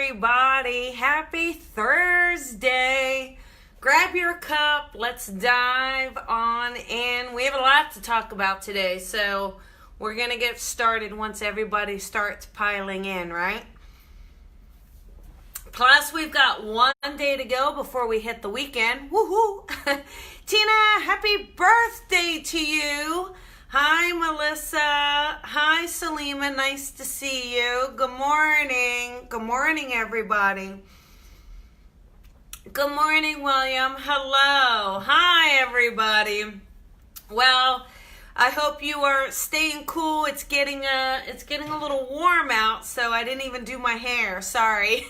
everybody. Happy Thursday. Grab your cup. Let's dive on in. We have a lot to talk about today, so we're going to get started once everybody starts piling in, right? Plus, we've got one day to go before we hit the weekend. Woohoo! Tina, happy birthday to you. Hi, Melissa. Hi, Salima. Nice to see you. Good morning. Good morning, everybody. Good morning, William. Hello. Hi, everybody. Well, I hope you are staying cool. It's getting a little warm out, so I didn't even do my hair. Sorry.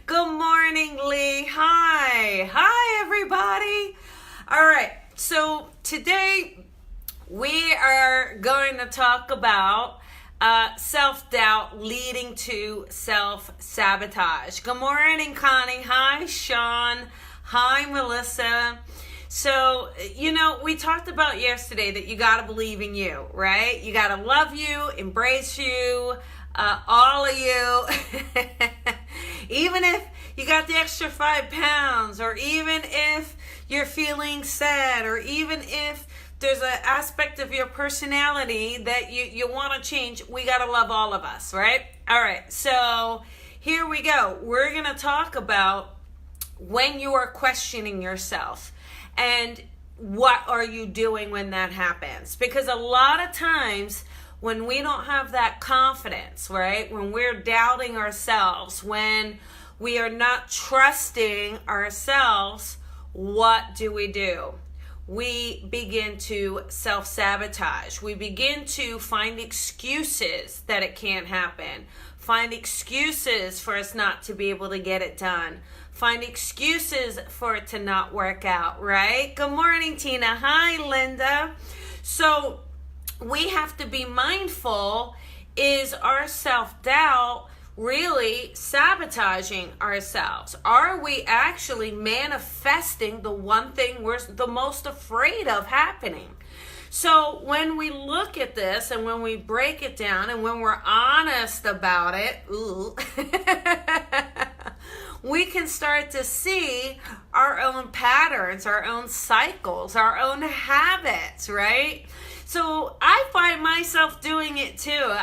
Good morning, Lee. Hi. Hi, everybody. All right. So today we are going to talk about self-doubt leading to self-sabotage. Good morning, Connie. Hi, Sean. Hi, Melissa. So, we talked about yesterday that you got to believe in you, right? You got to love you, embrace you, all of you. Even if you got the extra 5 pounds, or even if you're feeling sad, or even if there's an aspect of your personality that you want to change, we got to love all of us, right? All right, so here we go. We're going to talk about when you are questioning yourself and what are you doing when that happens. Because a lot of times when we don't have that confidence, right, when we're doubting ourselves, when we are not trusting ourselves, what do? We begin to self-sabotage. We begin to find excuses that it can't happen. Find excuses for us not to be able to get it done. Find excuses for it to not work out, right? Good morning, Tina. Hi, Linda. So we have to be mindful, is our self-doubt really sabotaging ourselves? Are we actually manifesting the one thing we're the most afraid of happening? So when we look at this and when we break it down and when we're honest about it, we can start to see our own patterns, our own cycles, our own habits, right? So I find myself doing it too.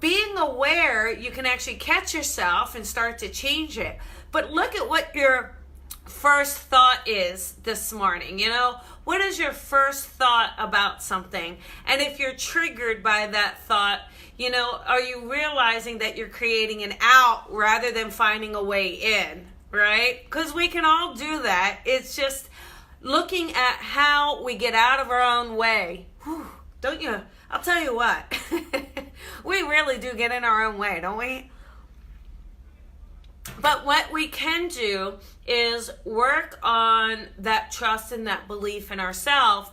Being aware, you can actually catch yourself and start to change it. But look at what your first thought is this morning. What is your first thought about something? And if you're triggered by that thought, are you realizing that you're creating an out rather than finding a way in, right? Because we can all do that. It's just looking at how we get out of our own way. Whew, don't you? I'll tell you what. We really do get in our own way, don't we? But what we can do is work on that trust and that belief in ourselves,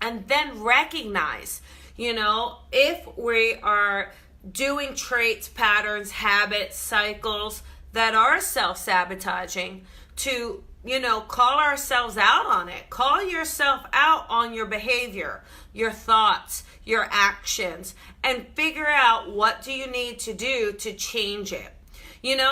and then recognize, if we are doing traits, patterns, habits, cycles that are self-sabotaging, to call ourselves out on it. Call yourself out on your behavior, your thoughts, your actions, and figure out what do you need to do to change it.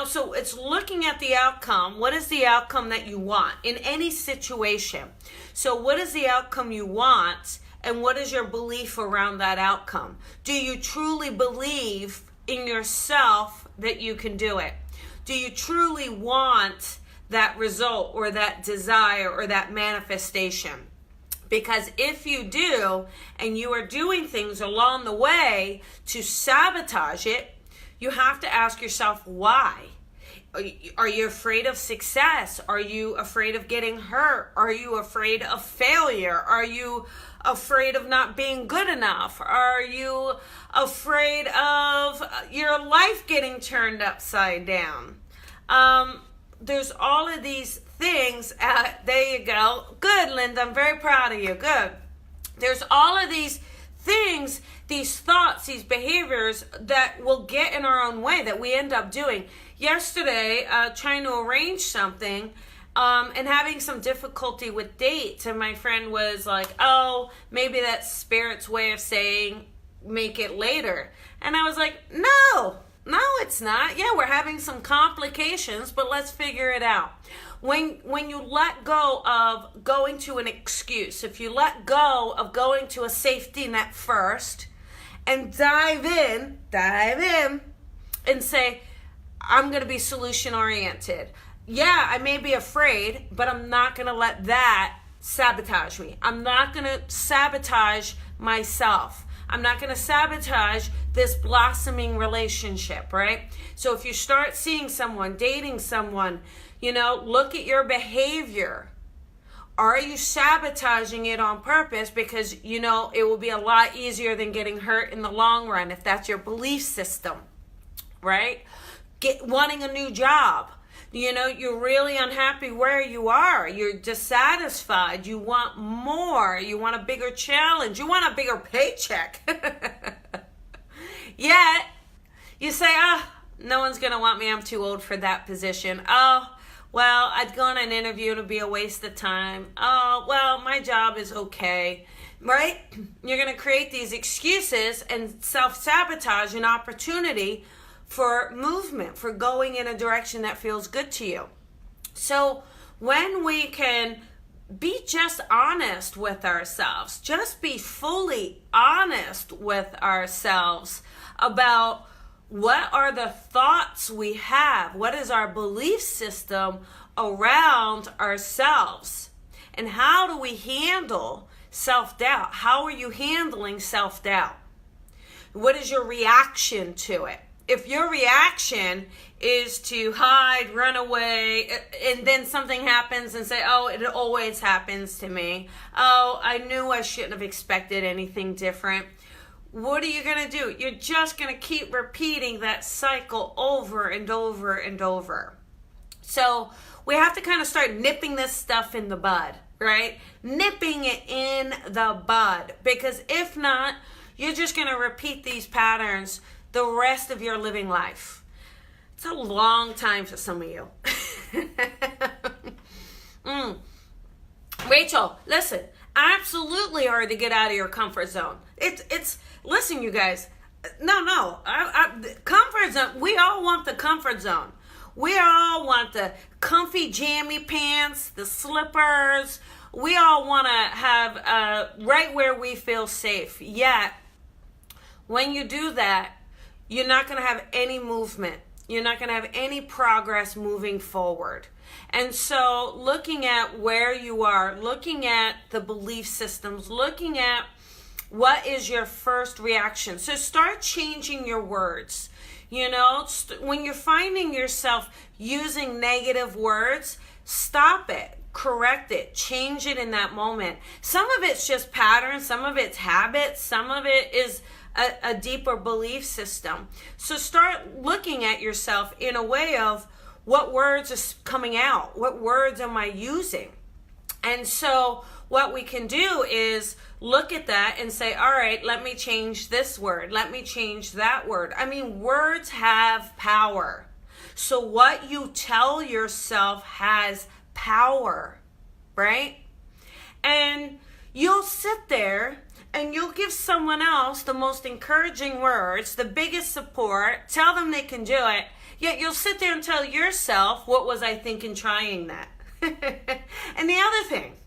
So it's looking at the outcome. What is the outcome that you want in any situation? So what is the outcome you want, and what is your belief around that outcome? Do you truly believe in yourself that you can do it? Do you truly want that result or that desire or that manifestation? Because if you do, and you are doing things along the way to sabotage it, you have to ask yourself why. Are you afraid of success? Are you afraid of getting hurt? Are you afraid of failure? Are you afraid of not being good enough? Are you afraid of your life getting turned upside down? There's all of these things. There you go. Good, Linda. I'm very proud of you. Good. There's all of these things, these thoughts, these behaviors that will get in our own way, that we end up doing. Yesterday, trying to arrange something and having some difficulty with dates, and my friend was like, oh, maybe that's Spirit's way of saying make it later. And I was like, no, No, it's not. Yeah, we're having some complications, but let's figure it out. When you let go of going to an excuse, if you let go of going to a safety net first and dive in and say, I'm going to be solution oriented. Yeah, I may be afraid, but I'm not going to let that sabotage me. I'm not going to sabotage myself. I'm not going to sabotage this blossoming relationship, right? So if you start seeing someone, dating someone, look at your behavior. Are you sabotaging it on purpose because, it will be a lot easier than getting hurt in the long run if that's your belief system, right? Wanting a new job. You're really unhappy where you are. You're dissatisfied. You want more. You want a bigger challenge. You want a bigger paycheck. Yet, you say, no one's going to want me. I'm too old for that position. Well, I'd go on an interview. It'll be a waste of time. Well, my job is okay. Right? You're going to create these excuses and self-sabotage an opportunity for movement, for going in a direction that feels good to you. So when we can be just honest with ourselves, just be fully honest with ourselves about what are the thoughts we have, what is our belief system around ourselves, and how do we handle self-doubt? How are you handling self-doubt? What is your reaction to it? If your reaction is to hide, run away, and then something happens and say, it always happens to me. I knew I shouldn't have expected anything different. What are you going to do? You're just going to keep repeating that cycle over and over and over. So we have to kind of start nipping this stuff in the bud, right? Nipping it in the bud. Because if not, you're just going to repeat these patterns the rest of your living life. It's a long time for some of you. Rachel, listen, absolutely hard to get out of your comfort zone. It's listen, you guys. No. Comfort zone. We all want the comfort zone. We all want the comfy jammy pants, the slippers. We all want to have right where we feel safe. Yet, when you do that, you're not going to have any movement. You're not going to have any progress moving forward. And so looking at where you are, looking at the belief systems, looking at what is your first reaction. So start changing your words. When you're finding yourself using negative words, stop it. Correct it. Change it in that moment. Some of it's just patterns. Some of it's habits. Some of it is a deeper belief system. So start looking at yourself in a way of what words are coming out? What words am I using? And so what we can do is look at that and say, all right, let me change this word. Let me change that word. I mean, words have power. So what you tell yourself has power, right? And you'll sit there and you'll give someone else the most encouraging words, the biggest support, tell them they can do it, yet you'll sit there and tell yourself, what was I thinking trying that? And the other thing,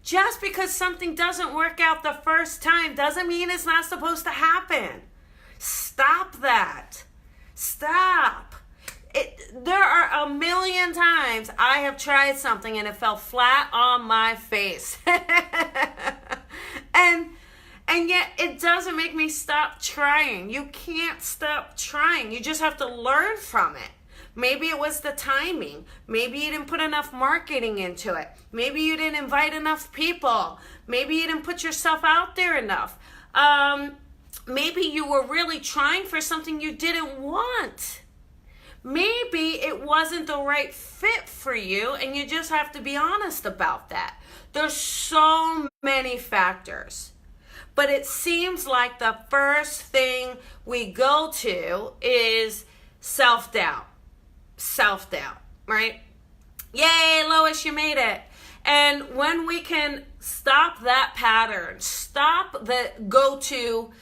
just because something doesn't work out the first time doesn't mean it's not supposed to happen. Stop that. Stop. There are a million times I have tried something and it fell flat on my face. And yet it doesn't make me stop trying. You can't stop trying. You just have to learn from it. Maybe it was the timing. Maybe you didn't put enough marketing into it. Maybe you didn't invite enough people. Maybe you didn't put yourself out there enough. Maybe you were really trying for something you didn't want. Maybe it wasn't the right fit for you, and you just have to be honest about that. There's so many factors. But it seems like the first thing we go to is self-doubt. Self-doubt, right? Yay, Lois, you made it. And when we can stop that pattern, stop the go-to,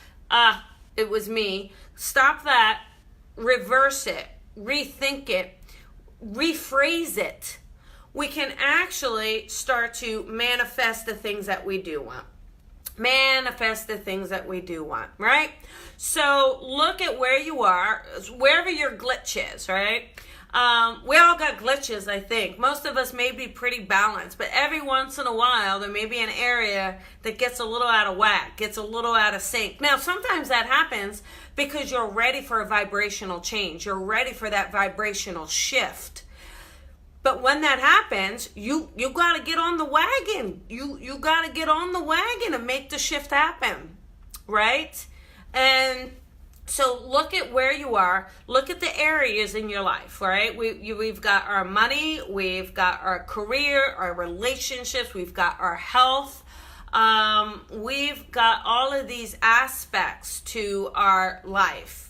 it was me, stop that, reverse it, rethink it, rephrase it, we can actually start to manifest the things that we do want. Manifest the things that we do want, right? So look at where you are, wherever your glitch is, right? We all got glitches, I think. Most of us may be pretty balanced, but every once in a while there may be an area that gets a little out of whack, gets a little out of sync. Now, sometimes that happens because you're ready for a vibrational change. You're ready for that vibrational shift. But when that happens, you got to get on the wagon. You got to get on the wagon and make the shift happen, right? And so look at where you are. Look at the areas in your life, right? We've got our money. We've got our career, our relationships. We've got our health. We've got all of these aspects to our life.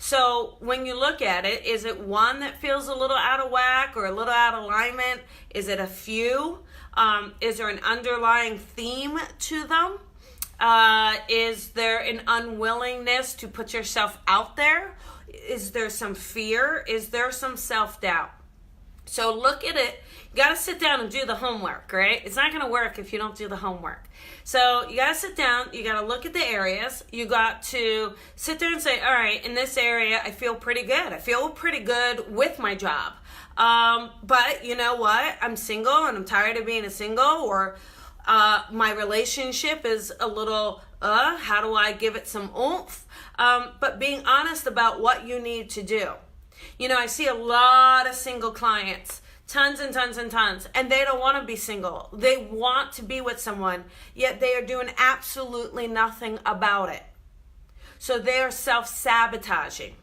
So when you look at it, is it one that feels a little out of whack or a little out of alignment? Is it a few? Is there an underlying theme to them? Is there an unwillingness to put yourself out there? Is there some fear? Is there some self-doubt? So look at it. You got to sit down and do the homework, right? It's not going to work if you don't do the homework. So you got to sit down. You got to look at the areas. You got to sit there and say, all right, in this area, I feel pretty good. I feel pretty good with my job. But you know what? I'm single and I'm tired of being a single, or my relationship is a little, how do I give it some oomph? But being honest about what you need to do. You know, I see a lot of single clients, tons and tons and tons, and they don't want to be single. They want to be with someone, yet they are doing absolutely nothing about it. So they are self-sabotaging,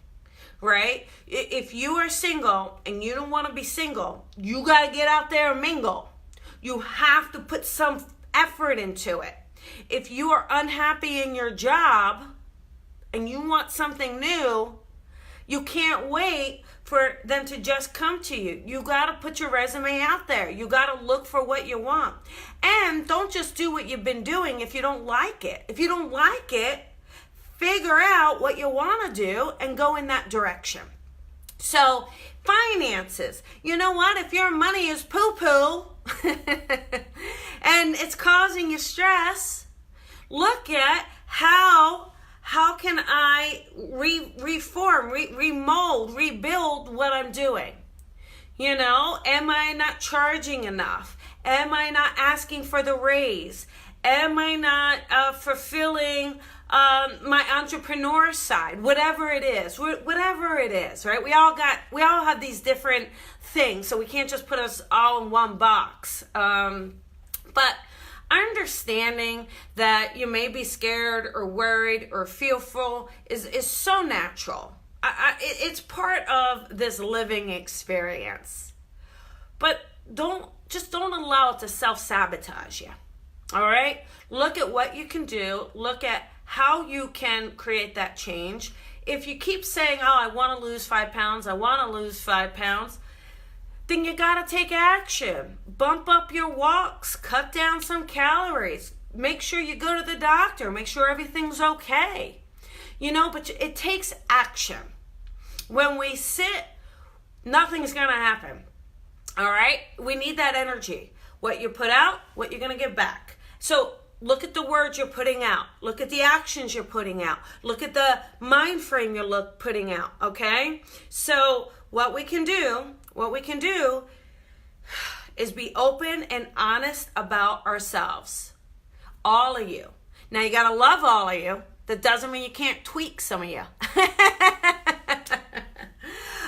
right? If you are single and you don't want to be single, you got to get out there and mingle. You have to put some effort into it. If you are unhappy in your job and you want something new, you can't wait for them to just come to you. You got to put your resume out there. You got to look for what you want. And don't just do what you've been doing if you don't like it. If you don't like it, figure out what you want to do and go in that direction. So, finances. You know what? If your money is poo-poo and it's causing you stress, look at how can I reform, remold, rebuild what I'm doing? You know, am I not charging enough? Am I not asking for the raise? Am I not fulfilling my entrepreneur side? Whatever it is, right? We all have these different things, so we can't just put us all in one box. But understanding that you may be scared or worried or fearful is so natural. It's part of this living experience. But don't allow it to self-sabotage you. All right? Look at what you can do. Look at how you can create that change. If you keep saying, oh, I want to lose 5 pounds, then you got to take action. Bump up your walks, cut down some calories, make sure you go to the doctor, make sure everything's okay. You know, but it takes action. When we sit, nothing's going to happen. All right? We need that energy. What you put out, what you're going to get back. So look at the words you're putting out. Look at the actions you're putting out. Look at the mind frame you're putting out, okay? So what we can do is be open and honest about ourselves. All of you. Now you got to love all of you. That doesn't mean you can't tweak some of you.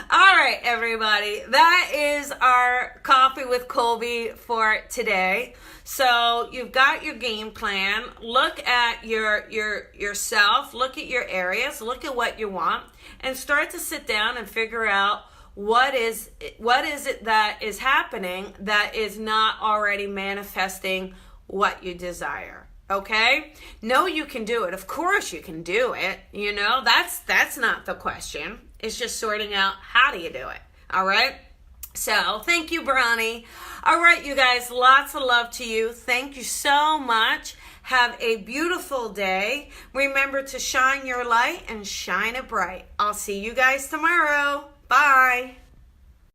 All right, everybody. That is our Coffee with Colby for today. So you've got your game plan. Look at yourself. Look at your areas. Look at what you want. And start to sit down and figure out what is it that is happening that is not already manifesting what you desire. Okay? No, you can do it. Of course you can do it. You know, that's not the question. It's just sorting out how do you do it. All right? So thank you, Bronny. All right, you guys, lots of love to you. Thank you so much. Have a beautiful day. Remember to shine your light and shine it bright. I'll see you guys tomorrow.